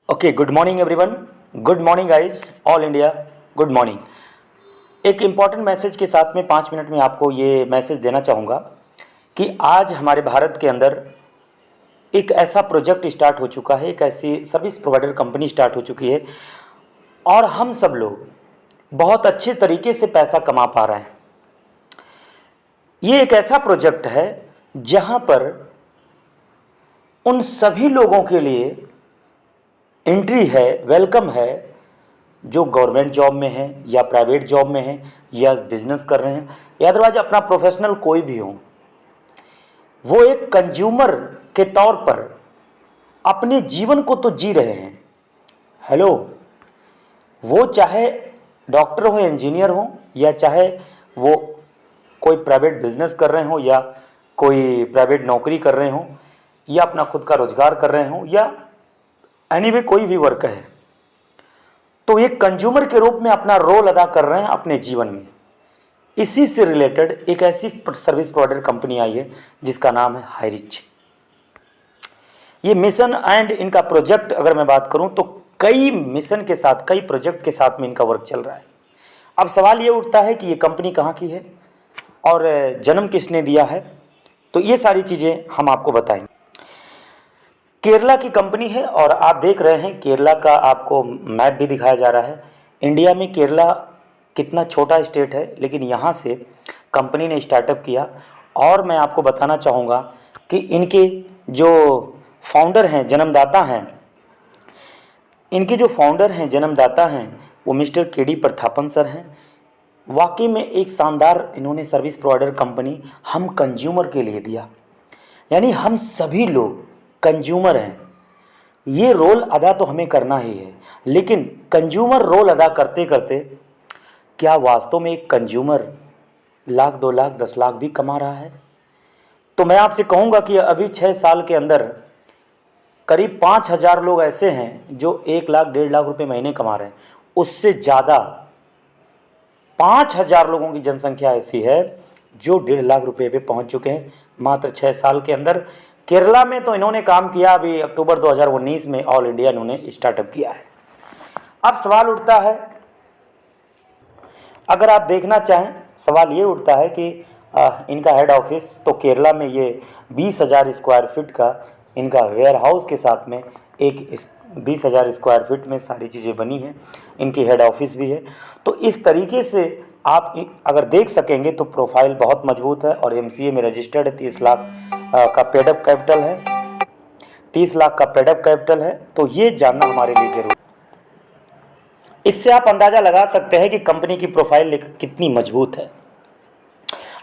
Okay, good morning everyone. Good morning guys, all India, good morning. एक important message के साथ में 5 minute में आपको ये मैसेज देना चाहूँगा कि आज हमारे भारत के अंदर एक ऐसा प्रोजेक्ट स्टार्ट हो चुका है, एक ऐसी सर्विस प्रोवाइडर कंपनी स्टार्ट हो चुकी है और हम सब लोग बहुत अच्छे तरीके से पैसा कमा पा रहे हैं। ये एक ऐसा प्रोजेक्ट है जहाँ पर उन सभी लोगों के लिए एंट्री है, वेलकम है, जो गवर्नमेंट जॉब में है या प्राइवेट जॉब में है या बिजनेस कर रहे हैं या अदरवाइज अपना प्रोफेशनल कोई भी हो। वो एक कंज्यूमर के तौर पर अपने जीवन को तो जी रहे हैं। हेलो, वो चाहे डॉक्टर हो, इंजीनियर हो, या चाहे वो कोई प्राइवेट बिजनेस कर रहे हो या कोई प्राइवेट नौकरी कर रहे हो या अपना खुद का रोजगार कर रहे हो या एनीवे कोई भी वर्क है, तो एक कंज्यूमर के रूप में अपना रोल अदा कर रहे हैं अपने जीवन में। इसी से रिलेटेड एक ऐसी सर्विस प्रोवाइडर कंपनी आई है जिसका नाम है हाईरिच। ये मिशन एंड इनका प्रोजेक्ट अगर मैं बात करूं तो कई मिशन के साथ, कई प्रोजेक्ट के साथ में इनका वर्क चल रहा है। अब सवाल ये उठता है कि ये कंपनी कहाँ की है और जन्म किसने दिया है, तो ये सारी चीज़ें हम आपको बताएंगे। केरला की कंपनी है और आप देख रहे हैं केरला का आपको मैप भी दिखाया जा रहा है। इंडिया में केरला कितना छोटा स्टेट है, लेकिन यहाँ से कंपनी ने स्टार्टअप किया और मैं आपको बताना चाहूँगा कि इनके जो फाउंडर हैं, जन्मदाता हैं, वो मिस्टर केडी प्रथापन सर हैं। वाकई में एक शानदार इन्होंने सर्विस प्रोवाइडर कंपनी हम कंज्यूमर के लिए दिया, यानी हम सभी लोग कंज्यूमर हैं। ये रोल अदा तो हमें करना ही है, लेकिन कंज्यूमर रोल अदा करते करते क्या वास्तव में एक कंज्यूमर लाख, 2 लाख, 10 लाख भी कमा रहा है? तो मैं आपसे कहूँगा कि अभी 6 साल के अंदर करीब 5,000 लोग ऐसे हैं जो 1 लाख, 1.5 लाख रुपए महीने कमा रहे हैं। उससे ज़्यादा 5,000 लोगों की जनसंख्या ऐसी है जो 1.5 लाख रुपए पे पहुँच चुके हैं मात्र 6 साल के अंदर। केरला में तो इन्होंने काम किया, अभी अक्टूबर 2019 में ऑल इंडिया इन्होंने स्टार्टअप किया है। अब सवाल उठता है, अगर आप देखना चाहें, सवाल ये उठता है कि इनका हेड ऑफिस तो केरला में, ये 20,000 स्क्वायर फीट का इनका वेयर हाउस के साथ में एक 20,000 स्क्वायर फीट में सारी चीज़ें बनी हैं। इनकी हेड ऑफिस भी है। तो इस तरीके से आप अगर देख सकेंगे तो प्रोफाइल बहुत मजबूत है और एमसीए में रजिस्टर्ड है। 30 लाख का पेडअप कैपिटल है, 30 लाख का पेडअप कैपिटल है। तो ये जानना हमारे लिए जरूरी। इससे आप अंदाज़ा लगा सकते हैं कि कंपनी की प्रोफाइल कितनी मजबूत है।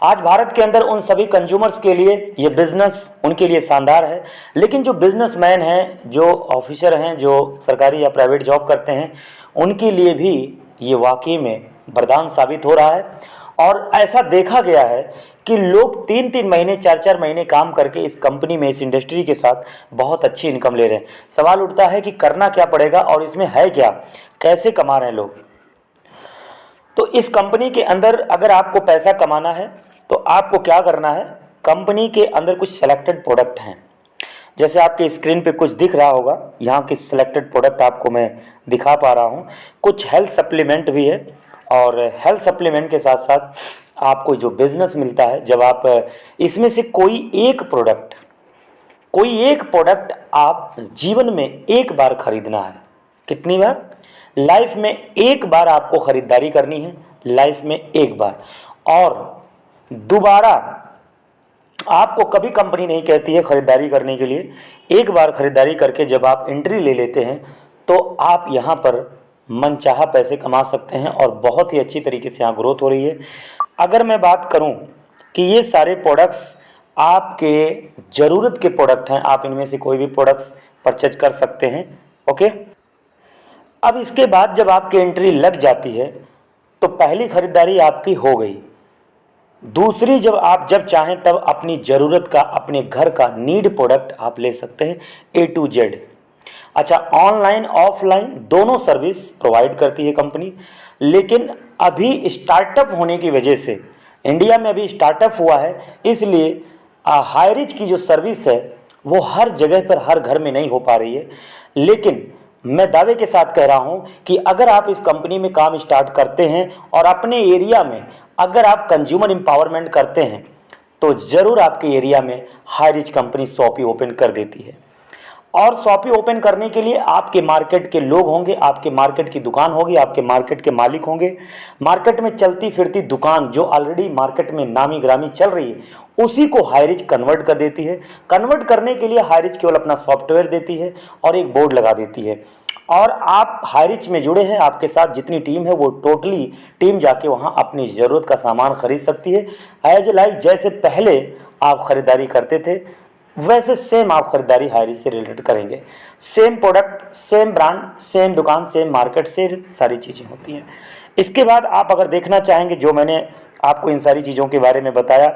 आज भारत के अंदर उन सभी कंज्यूमर्स के लिए ये बिज़नेस उनके लिए शानदार है, लेकिन जो बिजनेसमैन हैं, जो ऑफिसर हैं, जो सरकारी या प्राइवेट जॉब करते हैं, उनके लिए भी ये वाकई में वरदान साबित हो रहा है। और ऐसा देखा गया है कि लोग 3-3 महीने, 4-4 महीने काम करके इस कंपनी में, इस इंडस्ट्री के साथ बहुत अच्छी इनकम ले रहे हैं। सवाल उठता है कि करना क्या पड़ेगा और इसमें है क्या, कैसे कमा रहे हैं लोग। तो इस कंपनी के अंदर अगर आपको पैसा कमाना है तो आपको क्या करना है, कंपनी के अंदर कुछ सेलेक्टेड प्रोडक्ट हैं, जैसे आपके स्क्रीन पे कुछ दिख रहा होगा, यहाँ के सिलेक्टेड प्रोडक्ट आपको मैं दिखा पा रहा हूँ। कुछ हेल्थ सप्लीमेंट भी है और हेल्थ सप्लीमेंट के साथ साथ आपको जो बिज़नेस मिलता है, जब आप इसमें से कोई एक प्रोडक्ट आप जीवन में एक बार खरीदना है। कितनी बार? लाइफ में एक बार आपको ख़रीदारी करनी है, लाइफ में एक बार। और दोबारा आपको कभी कंपनी नहीं कहती है ख़रीदारी करने के लिए। एक बार ख़रीदारी करके जब आप एंट्री ले लेते हैं तो आप यहाँ पर मनचाहा पैसे कमा सकते हैं और बहुत ही अच्छी तरीके से यहाँ ग्रोथ हो रही है। अगर मैं बात करूँ कि ये सारे प्रोडक्ट्स आपके ज़रूरत के प्रोडक्ट हैं, आप इनमें से कोई भी प्रोडक्ट्स परचेज कर सकते हैं। ओके, अब इसके बाद जब आपकी एंट्री लग जाती है तो पहली ख़रीदारी आपकी हो गई। दूसरी, जब चाहें तब अपनी ज़रूरत का, अपने घर का नीड प्रोडक्ट आप ले सकते हैं A to Z। अच्छा, ऑनलाइन ऑफलाइन दोनों सर्विस प्रोवाइड करती है कंपनी, लेकिन अभी स्टार्टअप होने की वजह से, इंडिया में अभी स्टार्टअप हुआ है, इसलिए हाईरिच की जो सर्विस है वो हर जगह पर, हर घर में नहीं हो पा रही है। लेकिन मैं दावे के साथ कह रहा हूं कि अगर आप इस कंपनी में काम स्टार्ट करते हैं और अपने एरिया में अगर आप कंज्यूमर एम्पावरमेंट करते हैं तो ज़रूर आपके एरिया में high rich company shoppe open कर देती है। और शॉपी ओपन करने के लिए आपके मार्केट के लोग होंगे, आपके मार्केट की दुकान होगी, आपके मार्केट के मालिक होंगे। मार्केट में चलती फिरती दुकान जो ऑलरेडी मार्केट में नामी ग्रामी चल रही है उसी को हाई रिच कन्वर्ट कर देती है। कन्वर्ट करने के लिए हाई रिच केवल अपना सॉफ्टवेयर देती है और एक बोर्ड लगा देती है और आप हाई रिच में जुड़े हैं, आपके साथ जितनी टीम है वो टोटली टीम जाके वहाँ अपनी ज़रूरत का सामान खरीद सकती है। एज लाइक जैसे पहले आप ख़रीदारी करते थे वैसे सेम आप खरीदारी हाई रिच से रिलेटेड करेंगे। Same product, same brand, same दुकान, सेम मार्केट से सारी चीज़ें होती हैं। इसके बाद आप अगर देखना चाहेंगे जो मैंने आपको इन सारी चीज़ों के बारे में बताया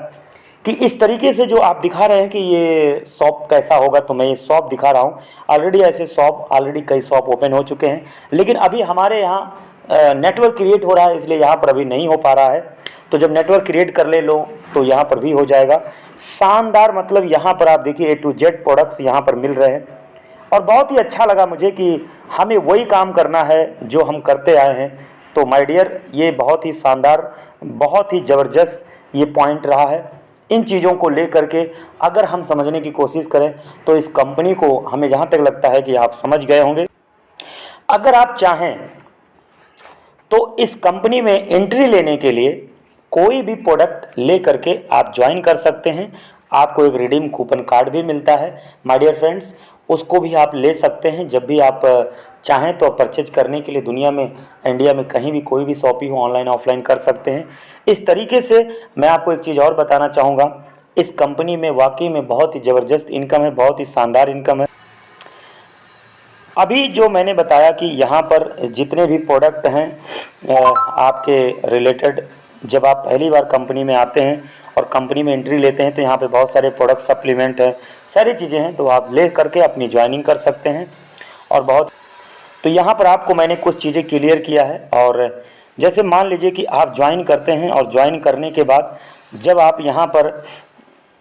कि इस तरीके से जो आप दिखा रहे हैं कि ये शॉप कैसा होगा, तो मैं ये शॉप दिखा रहा हूँ। ऑलरेडी ऐसे शॉप ऑलरेडी कई शॉप ओपन हो चुके हैं, लेकिन अभी हमारे यहाँ नेटवर्क क्रिएट हो रहा है इसलिए यहाँ पर अभी नहीं हो पा रहा है। तो जब नेटवर्क क्रिएट कर ले लो तो यहाँ पर भी हो जाएगा। शानदार, मतलब यहाँ पर आप देखिए A to Z प्रोडक्ट्स यहाँ पर मिल रहे हैं और बहुत ही अच्छा लगा मुझे कि हमें वही काम करना है जो हम करते आए हैं। तो माय डियर, ये बहुत ही शानदार, बहुत ही ज़बरदस्त ये पॉइंट रहा है। इन चीज़ों को लेकर के अगर हम समझने की कोशिश करें तो इस कंपनी को हमें जहाँ तक लगता है कि आप समझ गए होंगे। अगर आप चाहें तो इस कंपनी में एंट्री लेने के लिए कोई भी प्रोडक्ट ले करके आप ज्वाइन कर सकते हैं। आपको एक रिडीम कूपन कार्ड भी मिलता है माय डियर फ्रेंड्स, उसको भी आप ले सकते हैं जब भी आप चाहें तो परचेज करने के लिए। दुनिया में, इंडिया में कहीं भी कोई भी शॉपी हो, ऑनलाइन ऑफलाइन कर सकते हैं। इस तरीके से मैं आपको एक चीज़ और बताना चाहूँगा, इस कंपनी में वाकई में बहुत ही ज़बरदस्त इनकम है, बहुत ही शानदार इनकम है। अभी जो मैंने बताया कि यहाँ पर जितने भी प्रोडक्ट हैं आपके रिलेटेड, जब आप पहली बार कंपनी में आते हैं और कंपनी में एंट्री लेते हैं तो यहाँ पे बहुत सारे प्रोडक्ट सप्लीमेंट हैं, सारी चीज़ें हैं, तो आप ले करके अपनी ज्वाइनिंग कर सकते हैं। और बहुत, तो यहाँ पर आपको मैंने कुछ चीज़ें क्लियर किया है। और जैसे मान लीजिए कि आप ज्वाइन करते हैं और ज्वाइन करने के बाद जब आप यहाँ पर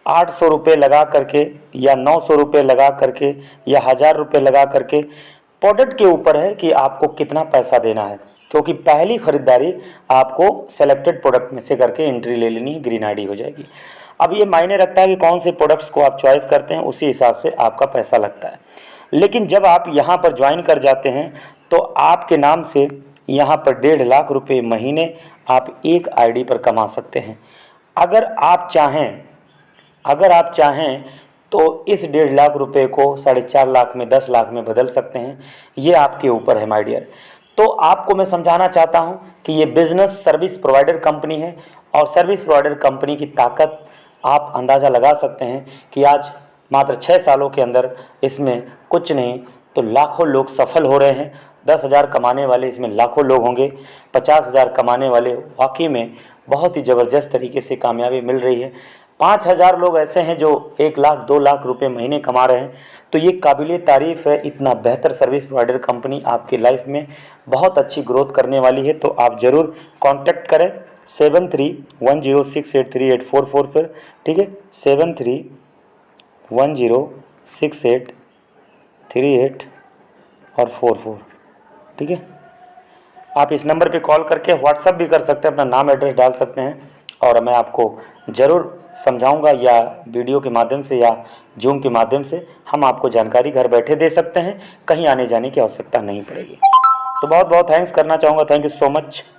800 रुपये लगा करके या 900 रुपये लगा करके या 1000 रुपये लगा करके, प्रोडक्ट के ऊपर है कि आपको कितना पैसा देना है, क्योंकि पहली ख़रीदारी आपको सेलेक्टेड प्रोडक्ट में से करके एंट्री ले लेनी है, ग्रीन आईडी हो जाएगी। अब ये मायने रखता है कि कौन से प्रोडक्ट्स को आप चॉइस करते हैं, उसी हिसाब से आपका पैसा लगता है। लेकिन जब आप यहाँ पर ज्वाइन कर जाते हैं तो आपके नाम से यहाँ पर 1.5 लाख रुपये महीने आप एक आईडी पर कमा सकते हैं। अगर आप चाहें तो इस 1.5 लाख रुपये को 4.5 लाख में, 10 लाख में बदल सकते हैं। ये आपके ऊपर है माय डियर। तो आपको मैं समझाना चाहता हूँ कि ये बिज़नेस सर्विस प्रोवाइडर कंपनी है और सर्विस प्रोवाइडर कंपनी की ताकत आप अंदाज़ा लगा सकते हैं कि आज मात्र 6 सालों के अंदर इसमें कुछ नहीं तो लाखों लोग सफल हो रहे हैं। 10,000 कमाने वाले इसमें लाखों लोग होंगे, 50,000 कमाने वाले, वाकई में बहुत ही ज़बरदस्त तरीके से कामयाबी मिल रही है। 5,000 लोग ऐसे हैं जो 1 लाख 2 लाख रुपए महीने कमा रहे हैं। तो ये काबिले तारीफ़ है। इतना बेहतर सर्विस प्रोवाइडर कंपनी आपकी लाइफ में बहुत अच्छी ग्रोथ करने वाली है। तो आप ज़रूर कांटेक्ट करें 7310683844 पर, ठीक है, 73106838 और 44, ठीक है। आप इस नंबर पे कॉल करके व्हाट्सअप भी कर सकते हैं, अपना नाम एड्रेस डाल सकते हैं और मैं आपको ज़रूर समझाऊंगा, या वीडियो के माध्यम से या जूम के माध्यम से हम आपको जानकारी घर बैठे दे सकते हैं। कहीं आने जाने की आवश्यकता नहीं पड़ेगी। तो बहुत बहुत थैंक्स करना चाहूँगा। Thank you so much.